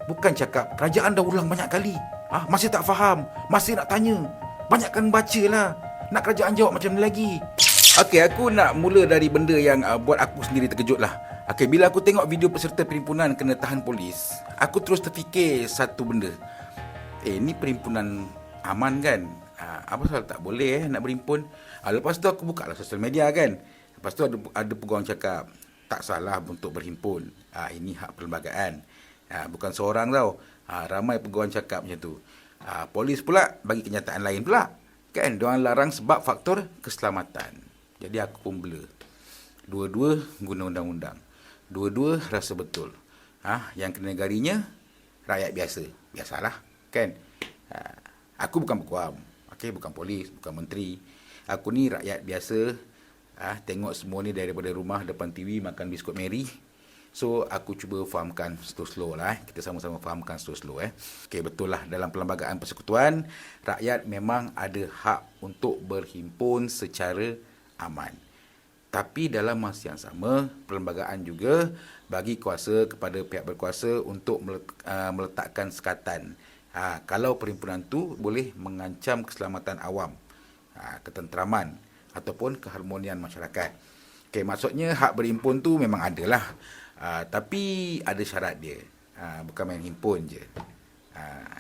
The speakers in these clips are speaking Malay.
Bukan cakap kerajaan dah ulang banyak kali. Masih tak faham, masih nak tanya. Banyakkan baca lah. Nak kerajaan jawab macam ni lagi. Okey, aku nak mula dari benda yang buat aku sendiri terkejut lah. Okey, bila aku tengok video peserta perimpunan kena tahan polis, aku terus terfikir satu benda. Ni perimpunan aman kan? Apa soal tak boleh nak berhimpun? Lepas tu aku buka lah sosial media kan. Lepas tu ada peguam cakap, tak salah untuk berhimpun. Ini hak perlembagaan. Bukan seorang tau. Ramai peguam cakap macam tu. Polis pula bagi kenyataan lain pula. Kan, diorang larang sebab faktor keselamatan. Jadi aku pun blur. Dua-dua guna undang-undang. Dua-dua rasa betul. Yang kena negarinya rakyat biasa. Biasalah, kan? Aku bukan peguam. Okey, bukan polis, bukan menteri. Aku ni rakyat biasa. Tengok semua ni daripada rumah depan TV makan biskut Mary. So, aku cuba fahamkan slow-slow lah. Kita sama-sama fahamkan slow-slow. Okey, betul lah. Dalam Perlembagaan Persekutuan, rakyat memang ada hak untuk berhimpun secara aman. Tapi dalam masa yang sama, perlembagaan juga bagi kuasa kepada pihak berkuasa untuk meletakkan sekatan. Kalau perhimpunan tu boleh mengancam keselamatan awam, ketenteraman ataupun keharmonian masyarakat. Okey, maksudnya hak berhimpun tu memang adalah. Tapi ada syarat dia. Bukan main himpun je.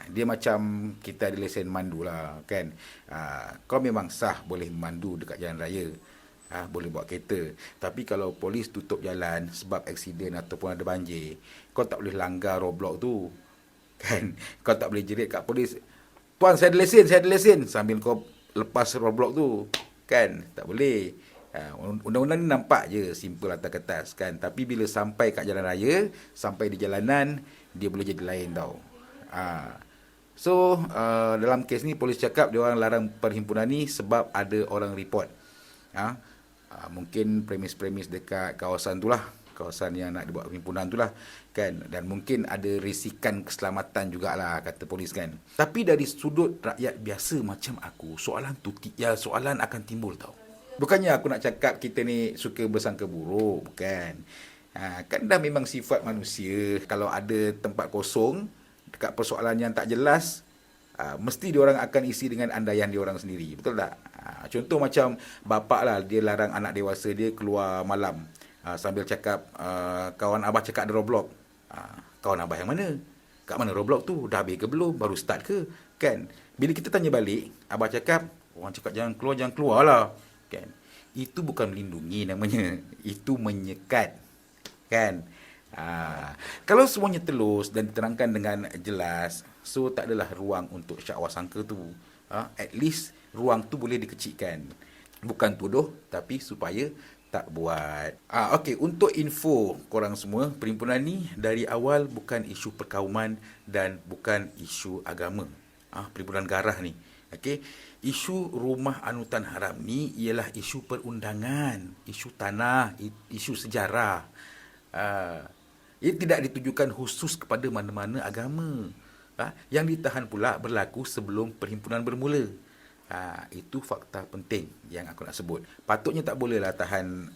Dia macam kita ada lesen mandu lah, kan. Kau memang sah boleh memandu dekat jalan raya. Boleh bawa kereta. Tapi kalau polis tutup jalan sebab aksiden ataupun ada banjir, kau tak boleh langgar roadblock tu, kan. Kau tak boleh jerit kat polis, "Tuan, saya ada lesen," sambil kau lepas roadblock tu, kan. Tak boleh. Undang-undang ni nampak je simple atas kertas, kan. Tapi bila sampai kat jalan raya, sampai di jalanan, dia boleh jadi lain tau. So, dalam kes ni polis cakap dia orang larang perhimpunan ni sebab ada orang report. Mungkin premis-premis dekat kawasan tu lah, kawasan yang nak dibuat perhimpunan tu lah, kan. Dan mungkin ada risikan keselamatan jugalah, kata polis, kan. Tapi dari sudut rakyat biasa macam aku, soalan akan timbul tau. Bukannya aku nak cakap kita ni suka bersangka buruk, bukan. Kan dah memang sifat manusia, kalau ada tempat kosong dekat persoalan yang tak jelas, mesti diorang akan isi dengan andaian diorang sendiri. Betul tak? Contoh macam bapak lah, dia larang anak dewasa dia keluar malam, sambil cakap, kawan abah cakap ada roadblock. Kawan abah yang mana? Kat mana roadblock tu? Dah habis ke belum? Baru start ke? Kan? Bila kita tanya balik, abah cakap, orang cakap jangan keluar lah, kan. Itu bukan melindungi namanya, itu menyekat, kan. Kalau semuanya telus dan diterangkan dengan jelas, so tak adalah ruang untuk syakwa sangka tu. At least ruang tu boleh dikecilkan. Bukan tuduh, tapi supaya tak buat. Okey, untuk info korang semua, perhimpunan ni dari awal bukan isu perkauman dan bukan isu agama. Perhimpunan garah ni. Okey, isu rumah anutan haram ni ialah isu perundangan, isu tanah, isu sejarah. Ia tidak ditujukan khusus kepada mana-mana agama. Yang ditahan pula berlaku sebelum perhimpunan bermula. Itu fakta penting yang aku nak sebut. Patutnya tak bolehlah tahan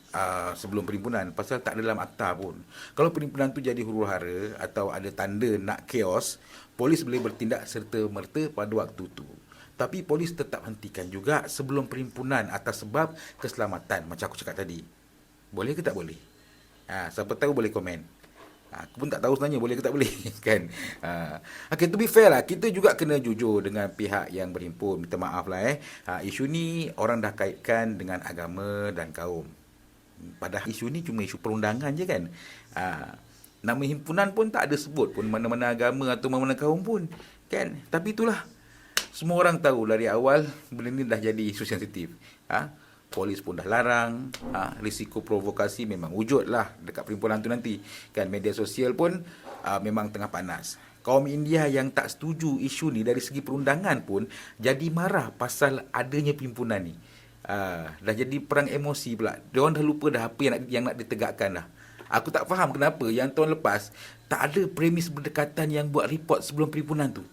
sebelum perhimpunan, pasal tak ada dalam akta pun. Kalau perhimpunan tu jadi huru-hara atau ada tanda nak chaos, polis boleh bertindak serta-merta pada waktu tu. Tapi polis tetap hentikan juga sebelum perhimpunan atas sebab keselamatan, macam aku cakap tadi. Boleh ke tak boleh? Siapa tahu boleh komen. Aku pun tak tahu sebenarnya boleh ke tak boleh, kan. Okay, to be fair lah, kita juga kena jujur dengan pihak yang berhimpun. Minta maaf lah isu ni orang dah kaitkan dengan agama dan kaum. Padahal isu ni cuma isu perundangan je, kan. Nama himpunan pun tak ada sebut pun mana-mana agama atau mana-mana kaum pun, kan. Tapi itulah, semua orang tahu dari awal benda ni dah jadi isu sensitif. Polis pun dah larang, risiko provokasi memang wujud lah dekat perhimpunan tu nanti, kan. Media sosial pun memang tengah panas. Kaum India yang tak setuju isu ni dari segi perundangan pun jadi marah pasal adanya perhimpunan ni. Dah jadi perang emosi pula. Diorang dah lupa dah apa yang nak ditegakkan dah. Aku tak faham kenapa yang tahun lepas tak ada premis berdekatan yang buat report sebelum perhimpunan tu.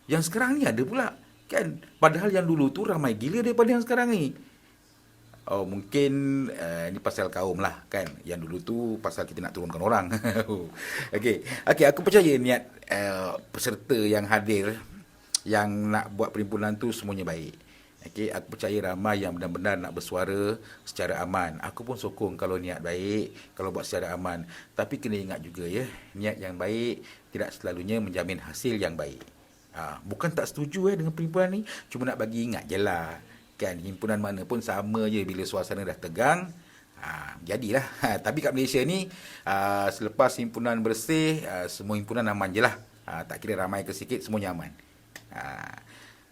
Yang sekarang ni ada pula, kan. Padahal yang dulu tu ramai gila daripada yang sekarang ni. Oh, mungkin ni pasal kaum lah kan. Yang dulu tu pasal kita nak turunkan orang. Okey. Okey, aku percaya niat peserta yang hadir yang nak buat perhimpunan tu semuanya baik. Okey, aku percaya ramai yang benar-benar nak bersuara secara aman. Aku pun sokong kalau niat baik, kalau buat secara aman. Tapi kena ingat juga ya, niat yang baik tidak selalunya menjamin hasil yang baik. Bukan tak setuju dengan perhimpunan ni, cuma nak bagi ingat je lah. Kan, himpunan mana pun sama je bila suasana dah tegang, jadilah. Tapi kat Malaysia ni, selepas himpunan bersih, semua himpunan aman je lah. Tak kira ramai ke sikit, semuanya aman.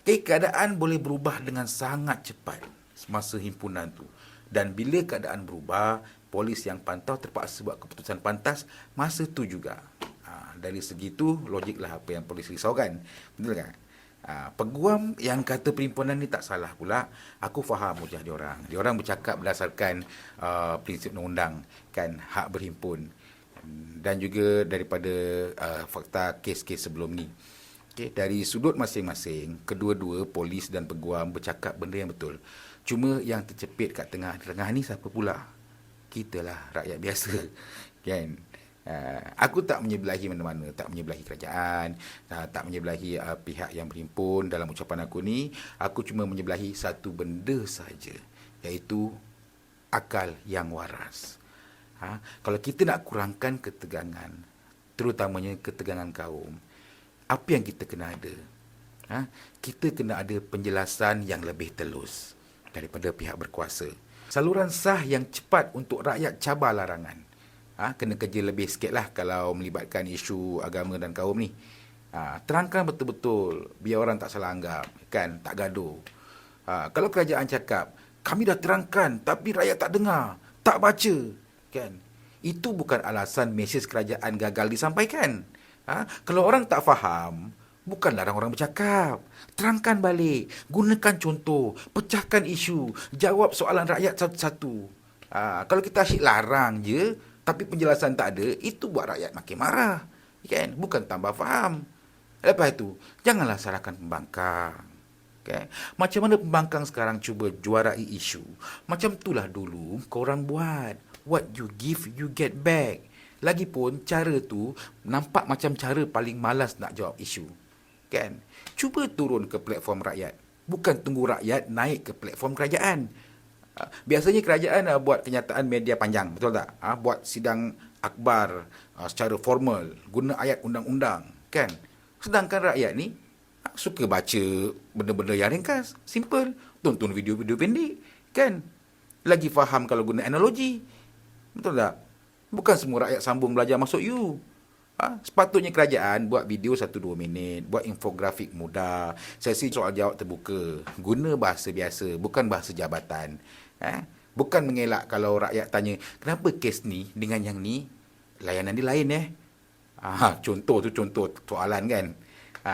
Okay, keadaan boleh berubah dengan sangat cepat semasa himpunan tu. Dan bila keadaan berubah, polis yang pantau terpaksa buat keputusan pantas masa tu juga. Dari segi tu, logiklah apa yang polis risaukan. Betul kan? Peguam yang kata perhimpunan ni tak salah pula, aku faham hujah diorang. Diorang bercakap berdasarkan prinsip undang-undang, kan, hak berhimpun. Dan juga daripada fakta kes-kes sebelum ni. Okay, dari sudut masing-masing, kedua-dua polis dan peguam bercakap benda yang betul. Cuma yang tercepit kat tengah-tengah ni siapa pula? Kitalah, rakyat biasa. Kan? Aku tak menyebelahi mana-mana, tak menyebelahi kerajaan, tak menyebelahi pihak yang berhimpun. Dalam ucapan aku ni, aku cuma menyebelahi satu benda saja, iaitu akal yang waras. Kalau kita nak kurangkan ketegangan, terutamanya ketegangan kaum, apa yang kita kena ada? Kita kena ada penjelasan yang lebih telus daripada pihak berkuasa. Saluran sah yang cepat untuk rakyat cabar larangan. Kena kerja lebih sikit lah kalau melibatkan isu agama dan kaum ni. Terangkan betul-betul, biar orang tak salah anggap, kan, tak gaduh. Kalau kerajaan cakap, kami dah terangkan tapi rakyat tak dengar, tak baca, kan, itu bukan alasan mesej kerajaan gagal disampaikan. Kalau orang tak faham, bukan larang orang bercakap. Terangkan balik, gunakan contoh, pecahkan isu, jawab soalan rakyat satu-satu. Kalau kita asyik larang je, tapi penjelasan tak ada, itu buat rakyat makin marah. Kan? Bukan tambah faham. Lepas itu, janganlah salahkan pembangkang. Okay? Macam mana pembangkang sekarang cuba juarai isu. Macam itulah dulu korang buat. What you give, you get back. Lagipun, cara tu nampak macam cara paling malas nak jawab isu. Kan? Cuba turun ke platform rakyat. Bukan tunggu rakyat naik ke platform kerajaan. Biasanya kerajaan buat kenyataan media panjang, betul tak? Buat sidang akhbar secara formal, guna ayat undang-undang, kan? Sedangkan rakyat ni suka baca benda-benda yang ringkas, simple, tonton video-video pendek, kan? Lagi faham kalau guna analogi, betul tak? Bukan semua rakyat sambung belajar masuk you. Sepatutnya kerajaan buat video 1-2 minit, buat infografik mudah, sesi soal jawab terbuka, guna bahasa biasa, bukan bahasa jabatan. Bukan mengelak kalau rakyat tanya, kenapa kes ni dengan yang ni, layanan dia lain contoh tu contoh soalan kan.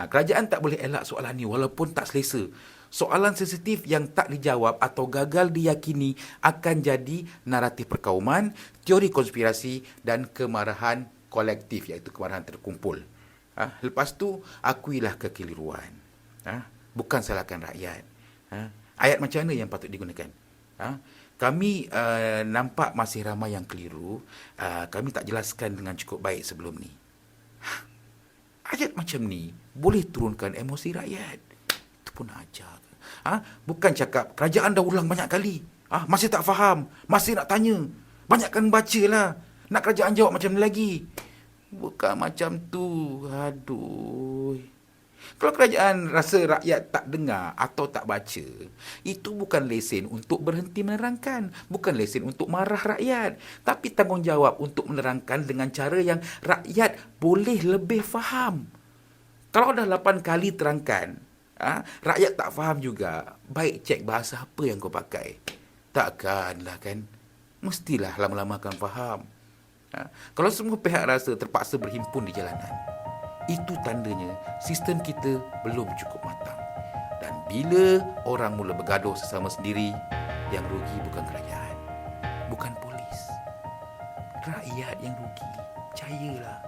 Kerajaan tak boleh elak soalan ni walaupun tak selesa. Soalan sensitif yang tak dijawab atau gagal diyakini akan jadi naratif perkauman, teori konspirasi dan kemarahan kolektif, iaitu kemarahan terkumpul. Lepas tu, akuilah kekeliruan. Bukan salahkan rakyat. Ayat macam mana yang patut digunakan? Kami nampak masih ramai yang keliru. Kami tak jelaskan dengan cukup baik sebelum ni. Ayat macam ni boleh turunkan emosi rakyat. Itu pun ajar. Bukan cakap kerajaan dah ulang banyak kali. Masih tak faham, masih nak tanya. Banyakkan bacalah. Nak kerajaan jawab macam ni lagi. Bukan macam tu. Aduh. Kalau kerajaan rasa rakyat tak dengar atau tak baca, itu bukan lesen untuk berhenti menerangkan. Bukan lesen untuk marah rakyat. Tapi tanggungjawab untuk menerangkan dengan cara yang rakyat boleh lebih faham. Kalau dah 8 kali terangkan, rakyat tak faham juga, baik cek bahasa apa yang kau pakai. Takkanlah kan? Mestilah lama-lama akan faham. Kalau semua pihak rasa terpaksa berhimpun di jalanan, itu tandanya sistem kita belum cukup matang. Dan bila orang mula bergaduh sesama sendiri, yang rugi bukan kerajaan, bukan polis, rakyat yang rugi. Percayalah.